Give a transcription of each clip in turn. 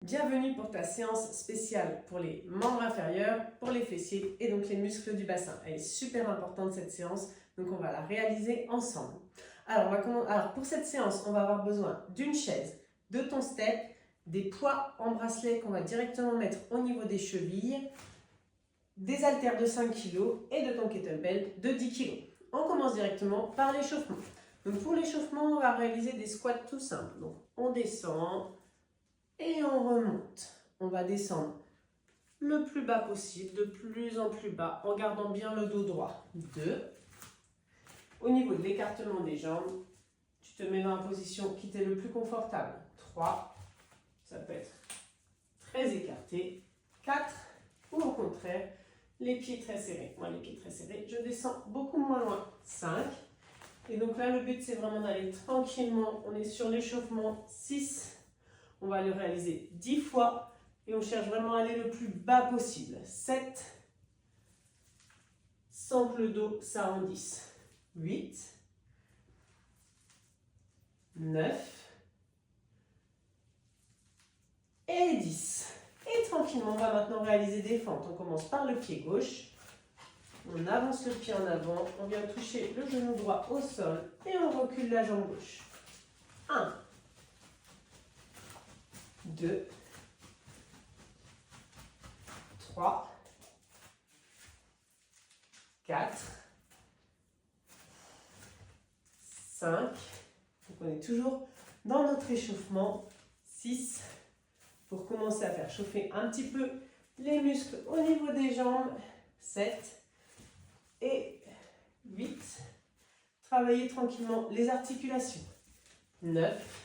Bienvenue pour ta séance spéciale pour les membres inférieurs, pour les fessiers et donc les muscles du bassin. Elle est super importante cette séance, donc on va la réaliser ensemble. Alors pour cette séance, on va avoir besoin d'une chaise, de ton step, des poids en bracelet qu'on va directement mettre au niveau des chevilles, des haltères de 5 kg et de ton kettlebell de 10 kg. On commence directement par l'échauffement. Donc pour l'échauffement, on va réaliser des squats tout simples. Donc on descend et on remonte. On va descendre le plus bas possible, de plus en plus bas, en gardant bien le dos droit. 2. Au niveau de l'écartement des jambes, tu te mets dans la position qui t'est le plus confortable. 3. Ça peut être très écarté. 4. Ou au contraire, les pieds très serrés. Moi, les pieds très serrés, je descends beaucoup moins loin. 5. Et donc là, le but, c'est vraiment d'aller tranquillement. On est sur l'échauffement. 6. On va le réaliser 10 fois. Et on cherche vraiment à aller le plus bas possible. 7. Sans que le dos s'arrondisse. 8. 9. Et 10. Et tranquillement, on va maintenant réaliser des fentes. On commence par le pied gauche. On avance le pied en avant. On vient toucher le genou droit au sol. Et on recule la jambe gauche. 1. 2. 3. 4. 5. Donc on est toujours dans notre échauffement. 6. Pour commencer à faire chauffer un petit peu les muscles au niveau des jambes. 7. Et 8. Travailler tranquillement les articulations. 9.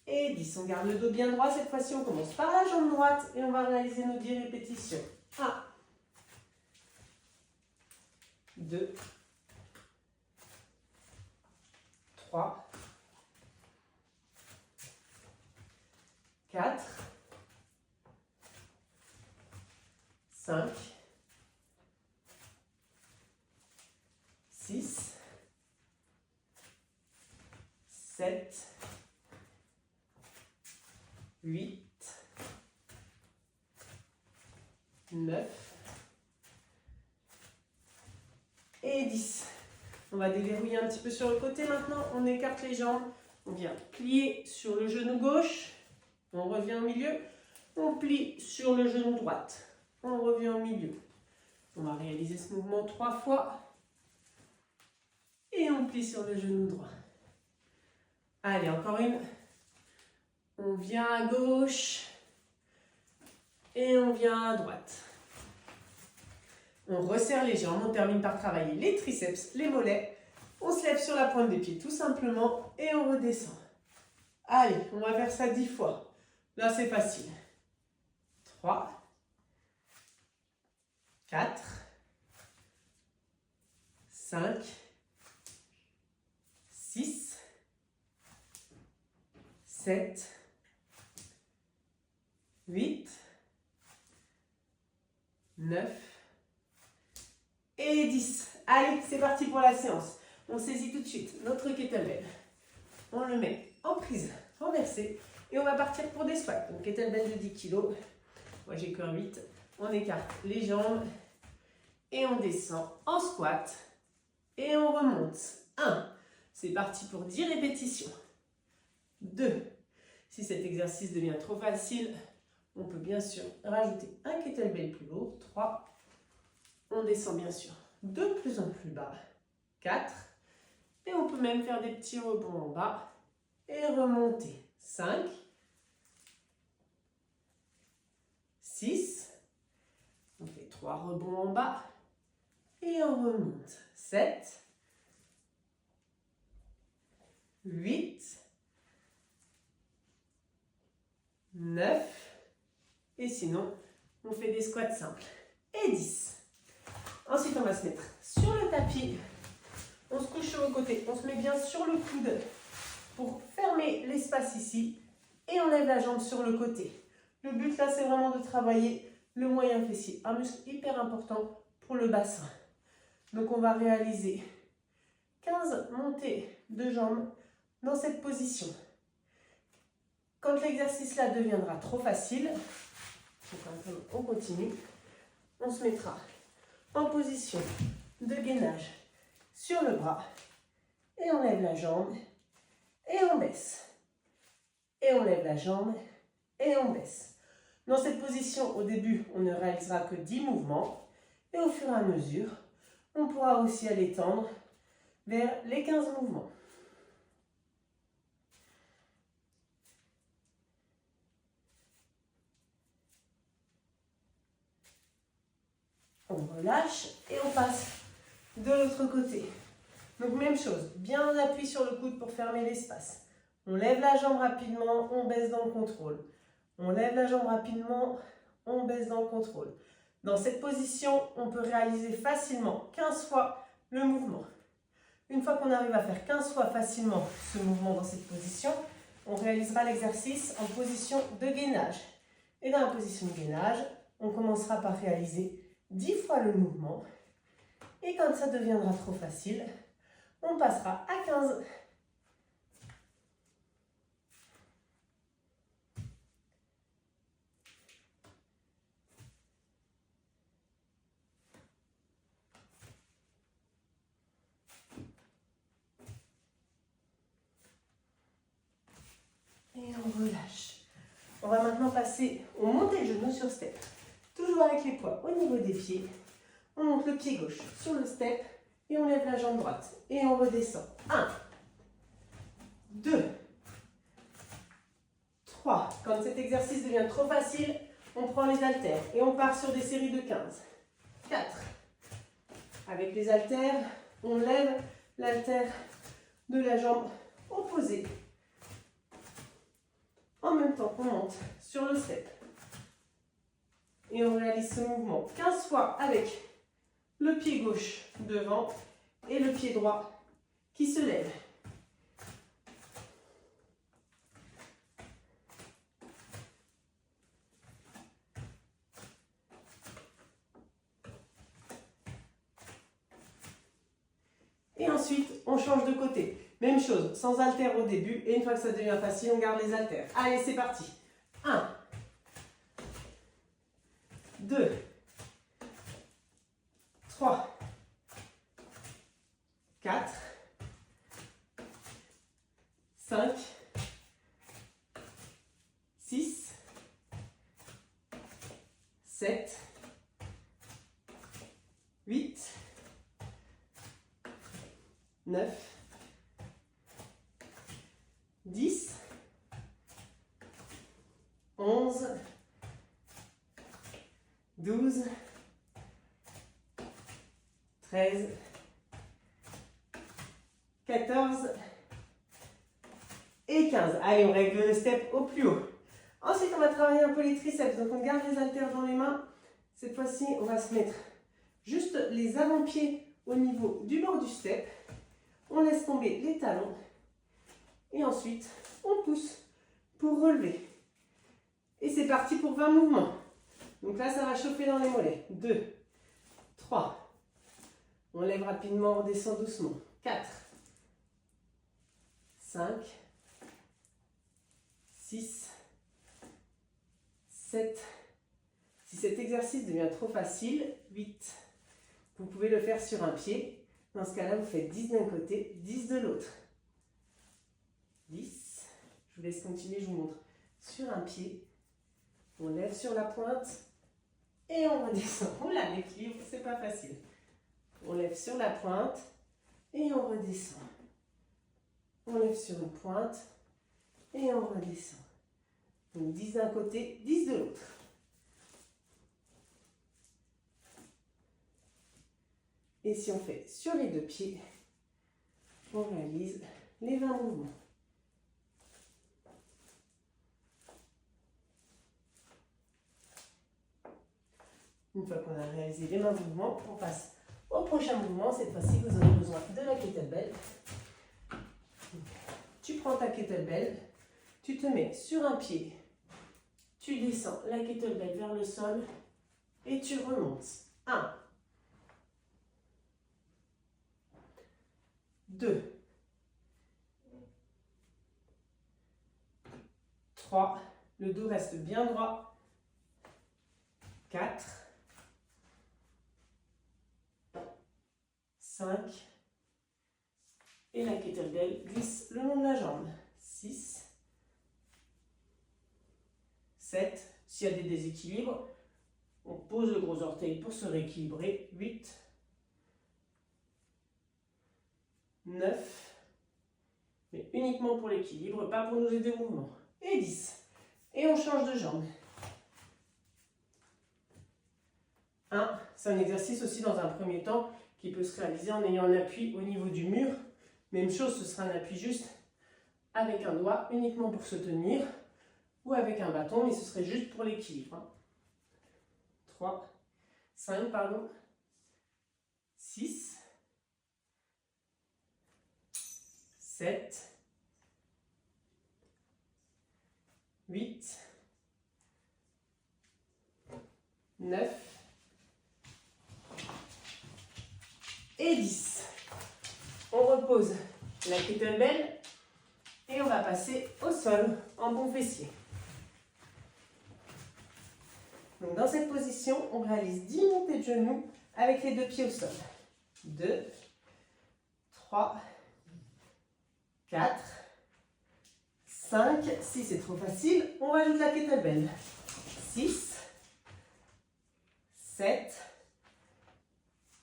Et 10. On garde le dos bien droit. Cette fois-ci, on commence par la jambe droite et on va réaliser nos 10 répétitions. 1. 2. 3. 4. 5. 6. 7. 8. 9. Et 10. On va déverrouiller un petit peu sur le côté maintenant. On écarte les jambes. On vient plier sur le genou gauche. On revient au milieu. On plie sur le genou droit. On revient au milieu. On va réaliser ce mouvement 3 fois. Et on plie sur le genou droit. Allez, encore une. On vient à gauche. Et on vient à droite. On resserre les jambes. On termine par travailler les triceps, les mollets. On se lève sur la pointe des pieds tout simplement. Et on redescend. Allez, on va faire ça 10 fois. Là, c'est facile. 3. 4. 5. 6. 7. 8. 9. Et 10. Allez, c'est parti pour la séance. On saisit tout de suite notre kettlebell. On le met en prise renversée. Et on va partir pour des squats. Donc kettlebell de 10 kg. Moi j'ai que 8. On écarte les jambes. Et on descend en squat. Et on remonte. 1. C'est parti pour 10 répétitions. 2. Si cet exercice devient trop facile, on peut bien sûr rajouter un kettlebell plus lourd. 3. On descend bien sûr de plus en plus bas. 4. Et on peut même faire des petits rebonds en bas. Et remonter. 5. 6. On fait 3 rebonds en bas. Et on remonte. 7. 8. 9. Et sinon, on fait des squats simples. Et 10. Ensuite, on va se mettre sur le tapis. On se couche sur le côté. On se met bien sur le coude pour fermer l'espace ici. Et on lève la jambe sur le côté. Le but là, c'est vraiment de travailler le moyen fessier. Un muscle hyper important pour le bassin. Donc, on va réaliser 15 montées de jambes dans cette position. Quand l'exercice là deviendra trop facile, on continue, on se mettra en position de gainage sur le bras et on lève la jambe et on baisse. Et on lève la jambe et on baisse. Dans cette position, au début, on ne réalisera que 10 mouvements et au fur et à mesure, on pourra aussi aller tendre vers les 15 mouvements. On relâche et on passe de l'autre côté. Donc même chose, bien on appuie sur le coude pour fermer l'espace. On lève la jambe rapidement, on baisse dans le contrôle. On lève la jambe rapidement, on baisse dans le contrôle. Dans cette position, on peut réaliser facilement 15 fois le mouvement. Une fois qu'on arrive à faire 15 fois facilement ce mouvement dans cette position, on réalisera l'exercice en position de gainage. Et dans la position de gainage, on commencera par réaliser 10 fois le mouvement. Et quand ça deviendra trop facile, on passera à 15. Et on relâche. On va maintenant passer, on monte le genou sur step. Toujours avec les poids au niveau des pieds. On monte le pied gauche sur le step et on lève la jambe droite. Et on redescend. 1, 2, 3. Quand cet exercice devient trop facile, on prend les haltères et on part sur des séries de 15. 4. Avec les haltères, on lève l'haltère de la jambe opposée. En même temps qu'on monte sur le step. Et on réalise ce mouvement 15 fois avec le pied gauche devant et le pied droit qui se lève. Et ensuite, on change de côté. Même chose, sans haltères au début. Et une fois que ça devient facile, on garde les haltères. Allez, c'est parti. 1, 2, 3, 4, 5, 6, 7, 8, 9, 10, 11, 12, 13, 14 et 15. Allez, on règle le step au plus haut. Ensuite, on va travailler un peu les triceps. Donc, on garde les haltères dans les mains. Cette fois-ci, on va se mettre juste les avant-pieds au niveau du bord du step. On laisse tomber les talons. Et ensuite, on pousse pour relever. Et c'est parti pour 20 mouvements. Donc là, ça va chauffer dans les mollets. 2, 3. On lève rapidement, on redescend doucement. 4, 5, 6, 7. Si cet exercice devient trop facile, 8. Vous pouvez le faire sur un pied. Dans ce cas-là, vous faites 10 d'un côté, 10 de l'autre. 10. Je vous laisse continuer, je vous montre. Sur un pied, on lève sur la pointe et on redescend. Oula, l'équilibre, c'est pas facile. On lève sur la pointe et on redescend. On lève sur une pointe et on redescend. Donc 10 d'un côté, 10 de l'autre. Et si on fait sur les deux pieds, on réalise les 20 mouvements. Une fois qu'on a réalisé les 20 mouvements, on passe au prochain mouvement. Cette fois-ci, vous aurez besoin de la kettlebell. Tu prends ta kettlebell, tu te mets sur un pied, tu descends la kettlebell vers le sol et tu remontes. 1, 2, 3, le dos reste bien droit, 4, 5, et la kettlebell glisse le long de la jambe, 6, 7, s'il y a des déséquilibres, on pose le gros orteil pour se rééquilibrer, 8, 9, mais uniquement pour l'équilibre, pas pour nous aider au mouvement, et 10. Et on change de jambe. 1, c'est un exercice aussi dans un premier temps qui peut se réaliser en ayant un appui au niveau du mur. Même chose, ce sera un appui juste avec un doigt, uniquement pour se tenir, ou avec un bâton, mais ce serait juste pour l'équilibre. 3, 5, pardon, 6, 7, 8, 9 et 10. On repose la kettlebell et on va passer au sol en bon fessier. Donc dans cette position, on réalise 10 montées de genoux avec les 2 pieds au sol. 2, 3, 4, 5, si c'est trop facile, on rajoute la kettlebell. 6, 7,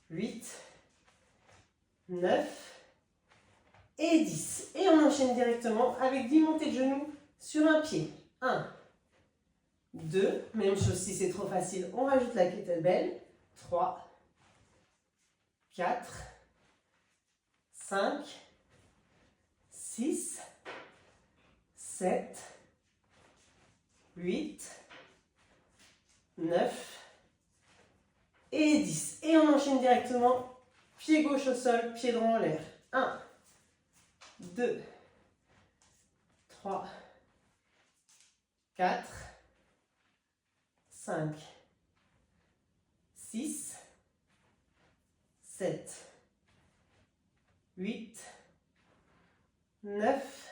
8, 9 et 10. Et on enchaîne directement avec 10 montées de genoux sur un pied. 1, 2, même chose si c'est trop facile, on rajoute la kettlebell. 3, 4, 5, 6, 7, 8, 9 et 10. Et on enchaîne directement, pied gauche au sol, pied droit en l'air. 1, 2, 3, 4, 5, 6, 7, 8, 9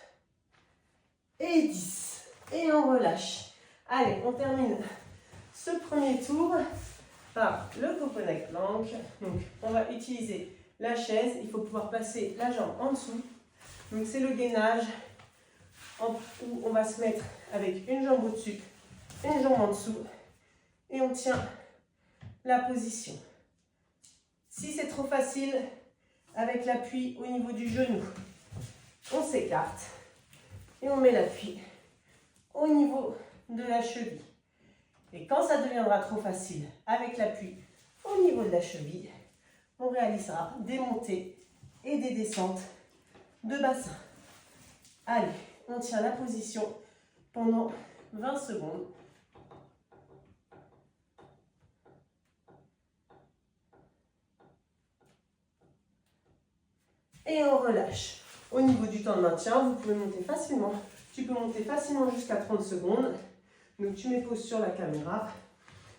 et 10. Et on relâche. Allez, on termine ce premier tour par le coconut plank. Donc, on va utiliser la chaise. Il faut pouvoir passer la jambe en dessous. Donc, c'est le gainage où on va se mettre avec une jambe au-dessus, une jambe en dessous. Et on tient la position. Si c'est trop facile, avec l'appui au niveau du genou, on s'écarte et on met l'appui au niveau de la cheville. Et quand ça deviendra trop facile, avec l'appui au niveau de la cheville, on réalisera des montées et des descentes de bassin. Allez, on tient la position pendant 20 secondes. Et on relâche. Au niveau du temps de maintien, vous pouvez monter facilement. Tu peux monter facilement jusqu'à 30 secondes. Donc tu mets pause sur la caméra.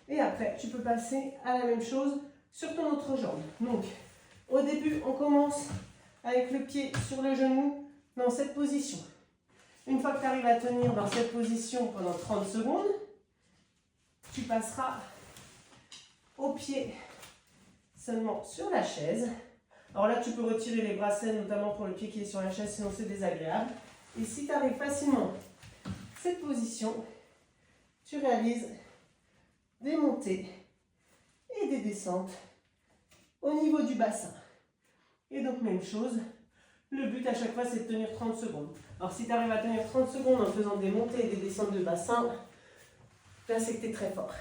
Et après, tu peux passer à la même chose sur ton autre jambe. Donc, au début, on commence avec le pied sur le genou dans cette position. Une fois que tu arrives à tenir dans cette position pendant 30 secondes, tu passeras au pied seulement sur la chaise. Alors là, tu peux retirer les bracelets, notamment pour le pied qui est sur la chaise, sinon c'est désagréable. Et si tu arrives facilement à cette position, tu réalises des montées et des descentes au niveau du bassin. Et donc, même chose, le but à chaque fois, c'est de tenir 30 secondes. Alors, si tu arrives à tenir 30 secondes en faisant des montées et des descentes de bassin, là, c'est que tu es très fort.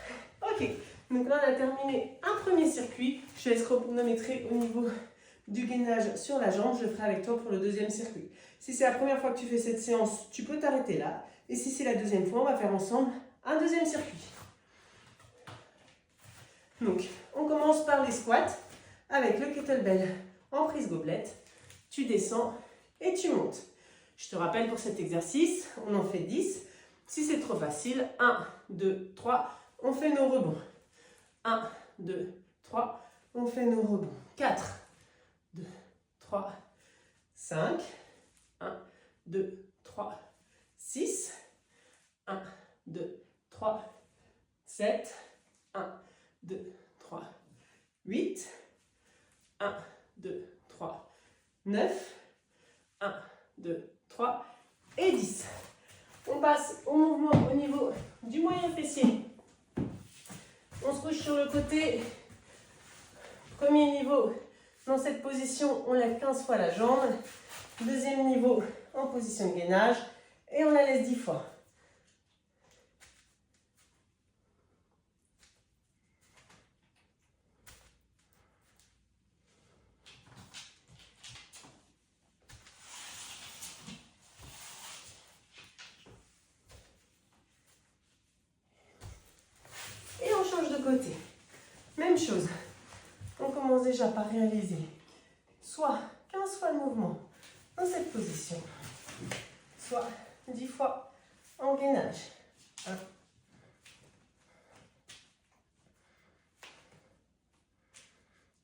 Ok, donc là, on a terminé un premier circuit. Je te laisse chronométrer au niveau du gainage sur la jambe. Je le ferai avec toi pour le deuxième circuit. Si c'est la première fois que tu fais cette séance, tu peux t'arrêter là. Et si c'est la deuxième fois, on va faire ensemble un deuxième circuit. Donc, on commence par les squats avec le kettlebell en prise gobelet. Tu descends et tu montes. Je te rappelle pour cet exercice, on en fait 10. Si c'est trop facile, 1, 2, 3, on fait nos rebonds. 1, 2, 3, on fait nos rebonds. 4, 2, 3, 5, 1, 2, 3, 6, 1, 2, 3, 7, 1, 2, 3, 8, 1, 2, 3, 9, 1, 2, 3 et 10. On passe au mouvement au niveau du moyen fessier. On se couche sur le côté. Premier niveau, dans cette position, on lève 15 fois la jambe. Deuxième niveau, en position de gainage. Et on la laisse 10 fois. Et on change de côté. Même chose. On commence déjà par réaliser soit 15 fois le mouvement dans cette position, soit 10 fois en gainage. 1.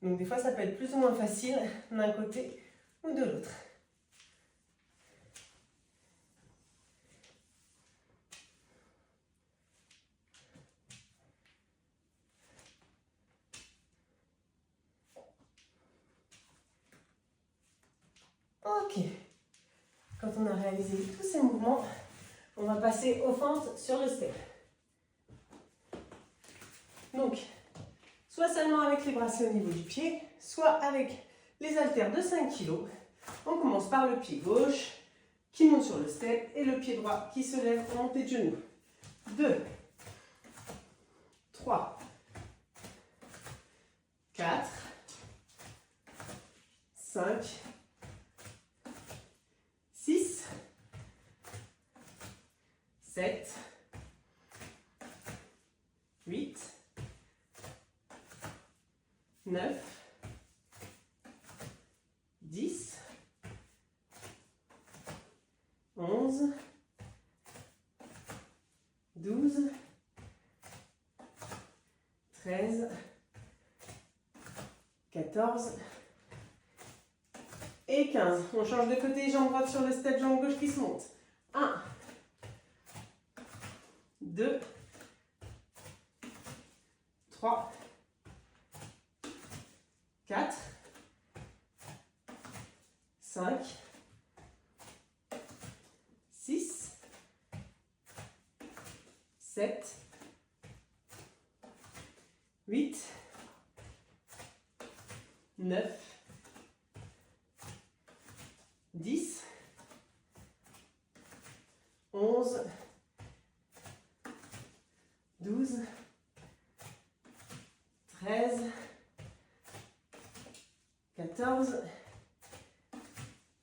Donc des fois ça peut être plus ou moins facile d'un côté ou de l'autre. Ok. Quand on a réalisé tous ces mouvements, on va passer aux fentes sur le step. Donc, soit seulement avec les bracelets au niveau du pied, soit avec les haltères de 5 kg. On commence par le pied gauche qui monte sur le step et le pied droit qui se lève en montée de genou. 2, 3, 4, 5, 6, 7, 8, 9, 10, 11, 12, 13, 14 et 15. On change de côté, jambe droite sur le step, jambe gauche qui se monte. 1, 2, 3, 4, 5, 6, 7, 8, 9, 10, 11, 12, 13, 14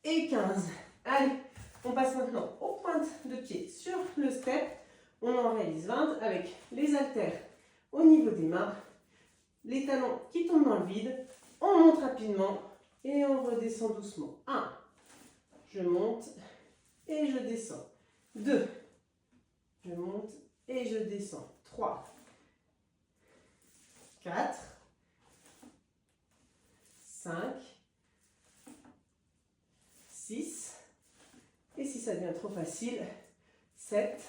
et 15. Allez, on passe maintenant aux pointes de pied sur le step. On en réalise 20 avec les haltères au niveau des mains, les talons qui tombent dans le vide. On monte rapidement et on redescend doucement. 1, je monte et je descends. 2, je monte et je descends. 3, 4, 5, 6, et si ça devient trop facile, 7,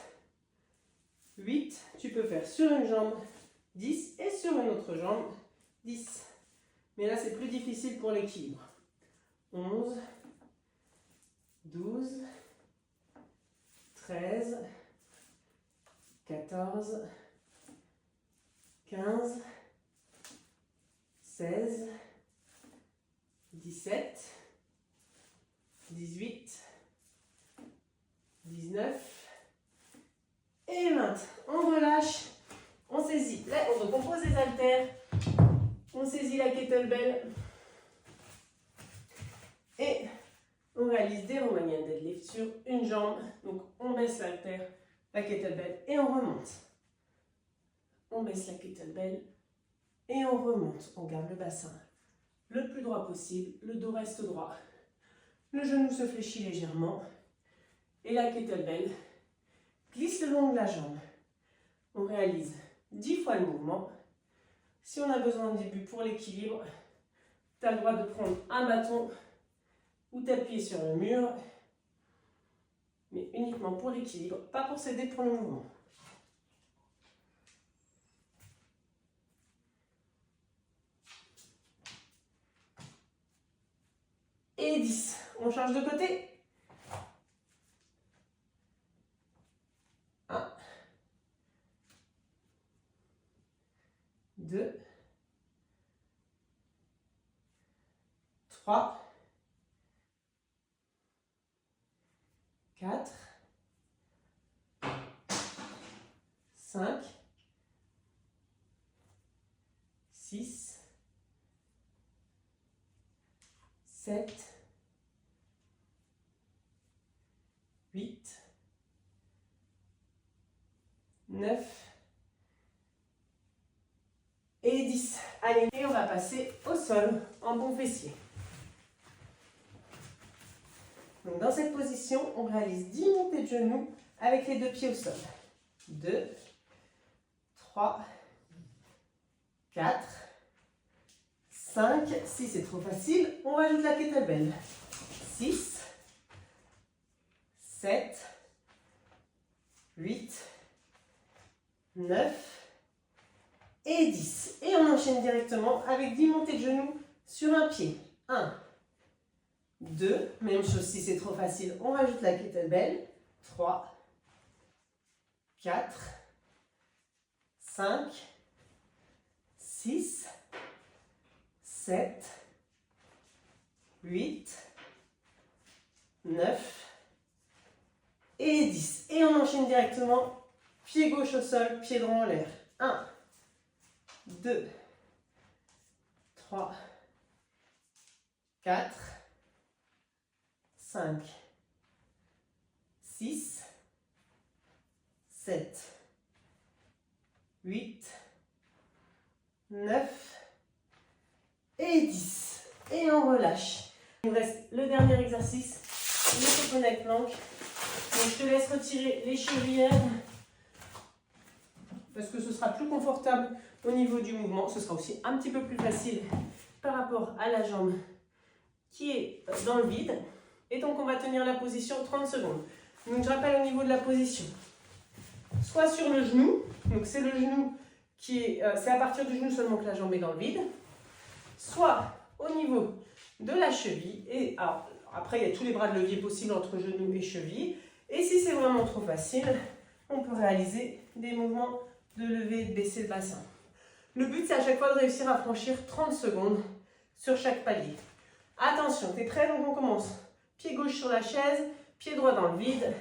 8, tu peux faire sur une jambe 10 et sur une autre jambe 10. Mais là, c'est plus difficile pour l'équilibre. 11, 12, 13, 14, 15, 16, 17, 18, 19 et 20. On relâche, on saisit. Là, on recompose les haltères, on saisit la kettlebell et on réalise des Romanian deadlift sur une jambe. Donc, on baisse l'haltère, la kettlebell et on remonte. On baisse la kettlebell et on remonte. On garde le bassin le plus droit possible, le dos reste droit. Le genou se fléchit légèrement et la kettlebell glisse le long de la jambe. On réalise 10 fois le mouvement. Si on a besoin de début pour l'équilibre, tu as le droit de prendre un bâton ou t'appuyer sur le mur, mais uniquement pour l'équilibre, pas pour s'aider pour le mouvement. et 10. On change de côté. 1, 2, 3, 4, 5, 6, 7, 8, 9 et 10. Allez, et on va passer au sol en bon fessier. Donc dans cette position, on réalise 10 montées de genoux avec les deux pieds au sol. 2, 3, 4, 5, si c'est trop facile, on rajoute la kettlebell. 6, 7, 8, 9 et 10. Et on enchaîne directement avec 10 montées de genoux sur un pied. 1, 2, même chose si c'est trop facile, on rajoute la kettlebell. 3, 4, 5, 6, 7, 8, 9 et 10. Et on enchaîne directement, pied gauche au sol, pied droit en l'air. 1, 2, 3, 4, 5, 6, 7, 8, 9 et 10. Et on relâche. Il nous reste le dernier exercice, le coconut plank. Donc je te laisse retirer les chevillères parce que ce sera plus confortable au niveau du mouvement. Ce sera aussi un petit peu plus facile par rapport à la jambe qui est dans le vide. Et donc on va tenir la position 30 secondes. Donc je rappelle au niveau de la position. Soit sur le genou, donc c'est le genou qui est, c'est à partir du genou seulement que la jambe est dans le vide. Soit au niveau de la cheville. Et alors, après il y a tous les bras de levier possibles entre genou et cheville. Et si c'est vraiment trop facile, on peut réaliser des mouvements de lever et de baisser le bassin. Le but, c'est à chaque fois de réussir à franchir 30 secondes sur chaque palier. Attention, tu es prêt? Donc on commence. Pied gauche sur la chaise, pied droit dans le vide.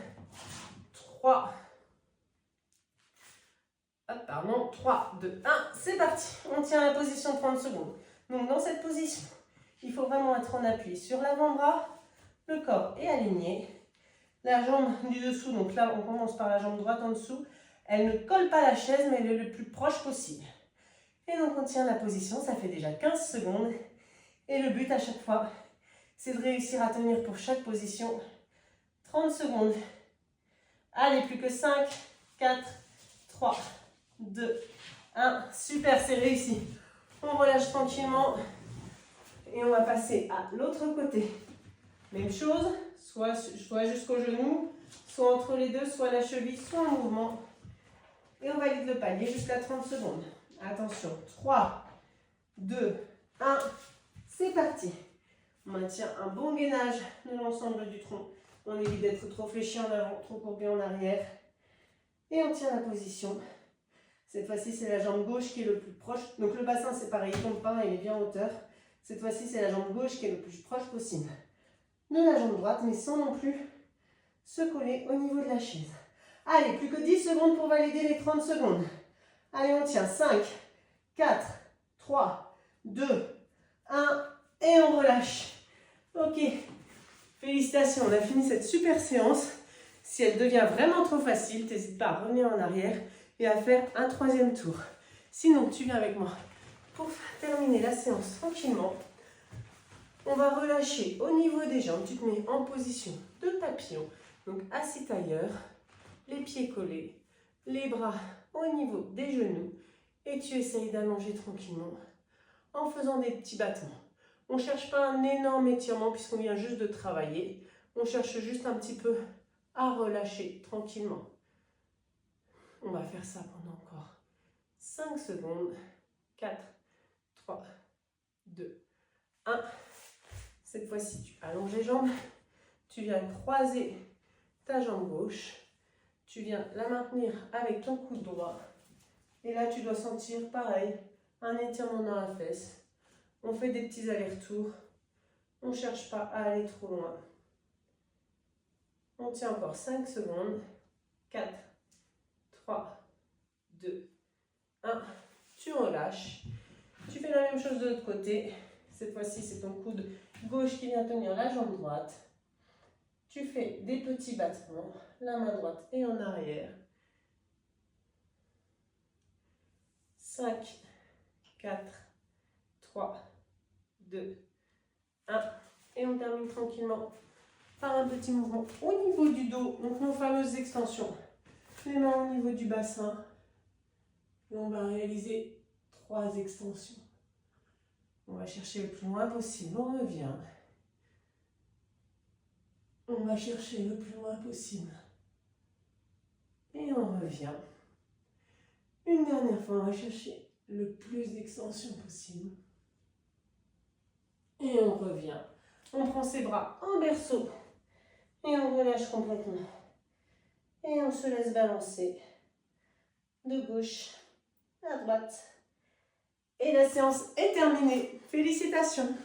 3, 3, 2, 1, c'est parti. On tient la position de 30 secondes. Donc dans cette position, il faut vraiment être en appui sur l'avant-bras. Le corps est aligné. La jambe du dessous, donc là on commence par la jambe droite en dessous. Elle ne colle pas à la chaise, mais elle est le plus proche possible. Et donc on tient la position, ça fait déjà 15 secondes. Et le but à chaque fois, c'est de réussir à tenir pour chaque position 30 secondes. Allez, plus que 5, 4, 3, 2, 1. Super, c'est réussi. On relâche tranquillement. Et on va passer à l'autre côté. Même chose, soit jusqu'au genou, soit entre les deux, soit la cheville, soit en mouvement. Et on valide le palier jusqu'à 30 secondes. Attention, 3, 2, 1, c'est parti. On maintient un bon gainage de l'ensemble du tronc. On évite d'être trop fléchi en avant, trop courbé en arrière. Et on tient la position. Cette fois-ci, c'est la jambe gauche qui est le plus proche. Donc le bassin, c'est pareil, il ne tombe pas, il est bien en hauteur. Cette fois-ci, c'est la jambe gauche qui est le plus proche possible de la jambe droite, mais sans non plus se coller au niveau de la chaise. Allez, plus que 10 secondes pour valider les 30 secondes. Allez, on tient. 5, 4, 3, 2, 1, et on relâche. Ok, félicitations, on a fini cette super séance. Si elle devient vraiment trop facile, n'hésite pas à revenir en arrière et à faire un troisième tour. Sinon, tu viens avec moi pour terminer la séance tranquillement. On va relâcher au niveau des jambes. Tu te mets en position de papillon, donc assis tailleur, les pieds collés, les bras au niveau des genoux et tu essayes d'allonger tranquillement en faisant des petits battements. On ne cherche pas un énorme étirement puisqu'on vient juste de travailler. On cherche juste un petit peu à relâcher tranquillement. On va faire ça pendant encore 5 secondes. 4, 3, 2, 1. Cette fois-ci, tu allonges les jambes. Tu viens croiser ta jambe gauche. Tu viens la maintenir avec ton coude droit. Et là, tu dois sentir, pareil, un étirement dans la fesse. On fait des petits allers-retours. On ne cherche pas à aller trop loin. On tient encore 5 secondes. 4, 3, 2, 1. Tu relâches. Tu fais la même chose de l'autre côté. Cette fois-ci, c'est ton coude gauche qui vient tenir la jambe droite. Tu fais des petits battements. La main droite est en arrière. 5, 4, 3, 2, 1. Et on termine tranquillement par un petit mouvement au niveau du dos. Donc nos fameuses extensions. Les mains au niveau du bassin. Et on va réaliser 3 extensions. On va chercher le plus loin possible. On revient. On va chercher le plus loin possible. Et on revient. Une dernière fois, on va chercher le plus d'extension possible. Et on revient. On prend ses bras en berceau. Et on relâche complètement. Et on se laisse balancer de gauche à droite. Et la séance est terminée. Félicitations!